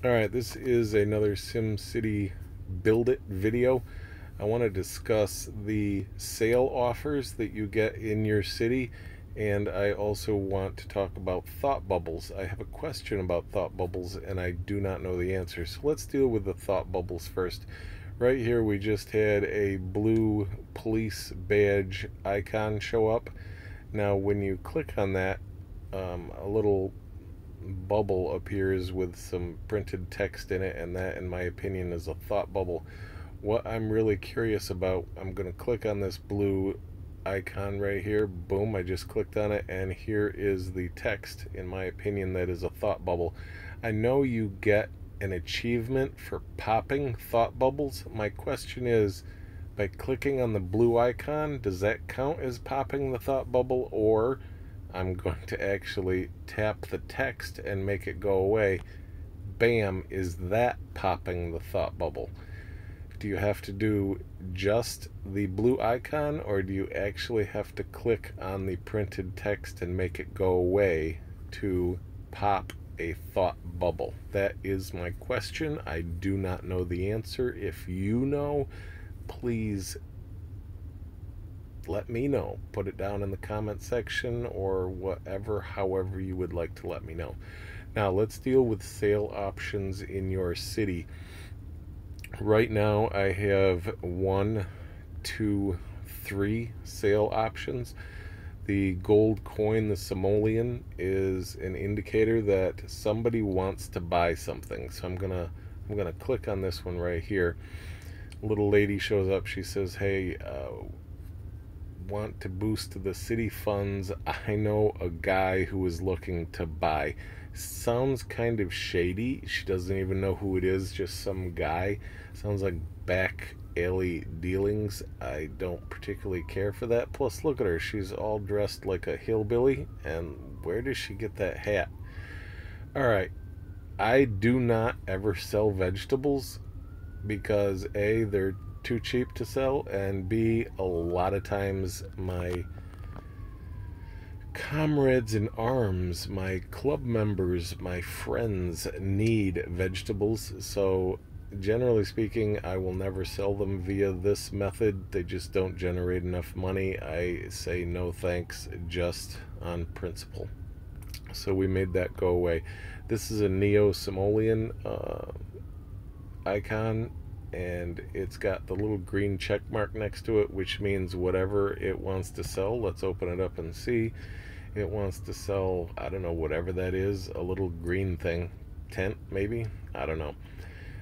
Alright, this is another SimCity Buildit video. I want to discuss the sale offers that you get in your city, and I also want to talk about thought bubbles. I have a question about thought bubbles and I do not know the answer. So let's deal with the thought bubbles first. Right here we just had a blue police badge icon show up. Now when you click on that, a little bubble appears with some printed text in it, and that, in my opinion, is a thought bubble. What I'm really curious about, I'm going to click on this blue icon right here. Boom, I just clicked on it, and here is the text. In my opinion, that is a thought bubble. I know you get an achievement for popping thought bubbles. My question is, by clicking on the blue icon, does that count as popping the thought bubble, or I'm going to actually tap the text and make it go away? Bam, is that popping the thought bubble? Do you have to do just the blue icon, or do you actually have to click on the printed text and make it go away to pop a thought bubble? That is my question. I do not know the answer. If you know, please let me know. Put it down in the comment section or whatever, however you would like to let me know. Now let's deal with sale options in your city. Right now I have 1, 2, 3 sale options. The gold coin, the simoleon, is an indicator that somebody wants to buy something. So I'm gonna click on this one right here. A little lady shows up. She says, hey, want to boost the city funds. I know a guy who is looking to buy. Sounds kind of shady. She doesn't even know who it is, just some guy. Sounds like back alley dealings. I don't particularly care for that. Plus, look at her. She's all dressed like a hillbilly. And where does she get that hat? Alright, I do not ever sell vegetables because A, they're too cheap to sell, and B, a lot of times my comrades in arms, my club members, my friends need vegetables. So generally speaking, I will never sell them via this method. They just don't generate enough money. I say no thanks, just on principle. So we made that go away. This is a Neo Simoleon icon, and it's got the little green check mark next to it, which means whatever it wants to sell. Let's open it up and see. It wants to sell, I don't know, whatever that is, a little green thing, tent maybe, I don't know.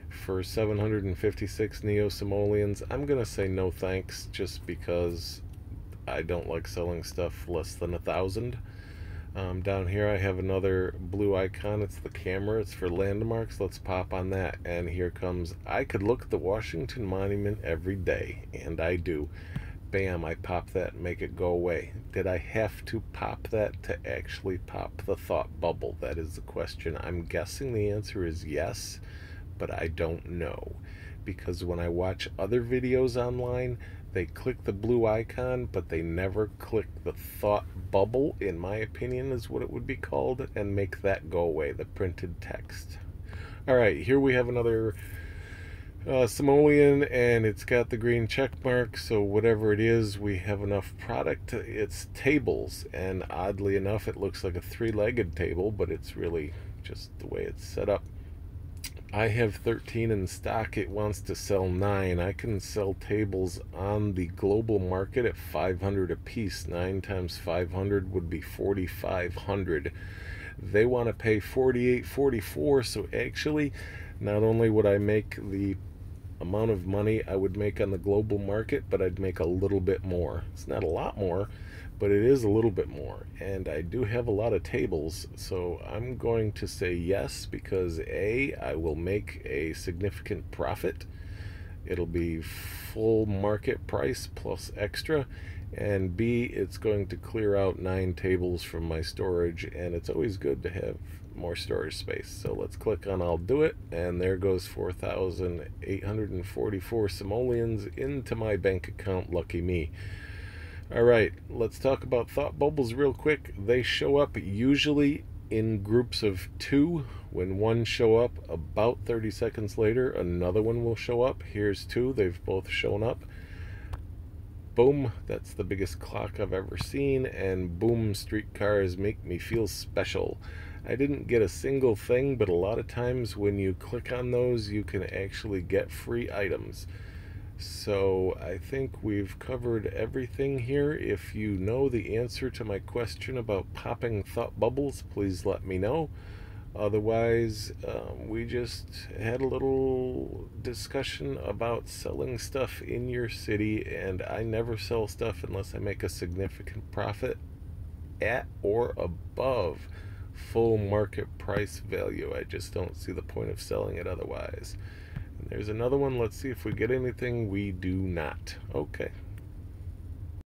For 756 Neo Simoleons, I'm gonna say no thanks, just because I don't like selling stuff less than 1,000. Down here I have another blue icon. It's the camera. It's for landmarks. Let's pop on that, and here comes, I could look at the Washington Monument every day, and I do. Bam, I pop that and make it go away. Did I have to pop that to actually pop the thought bubble? That is the question. I'm guessing the answer is yes, but I don't know, because when I watch other videos online, they click the blue icon, but they never click the thought bubble, in my opinion is what it would be called, and make that go away, the printed text. Alright, here we have another simoleon, and it's got the green check mark, so whatever it is, we have enough product. It's tables, and oddly enough, it looks like a 3-legged table, but it's really just the way it's set up. I have 13 in stock. It wants to sell 9. I can sell tables on the global market at 500 a piece. 9 times 500 would be 4,500. They want to pay 48.44. So actually, not only would I make the amount of money I would make on the global market, but I'd make a little bit more. It's not a lot more, but it is a little bit more, and I do have a lot of tables, so I'm going to say yes, because A, I will make a significant profit. It'll be full market price plus extra, and B, it's going to clear out 9 tables from my storage, and it's always good to have more storage space. So let's click on I'll do it, and there goes 4,844 simoleons into my bank account. Lucky me. Alright, let's talk about thought bubbles real quick. They show up usually in groups of 2. When one show up, about 30 seconds later another one will show up. Here's 2, they've both shown up. Boom, that's the biggest clock I've ever seen, and boom, streetcars make me feel special. I didn't get a single thing, but a lot of times when you click on those you can actually get free items. So I think we've covered everything here. If you know the answer to my question about popping thought bubbles, please let me know. Otherwise, we just had a little discussion about selling stuff in your city, and I never sell stuff unless I make a significant profit at or above full market price value. I just don't see the point of selling it otherwise. And there's another one. Let's see if we get anything. We do not. Okay.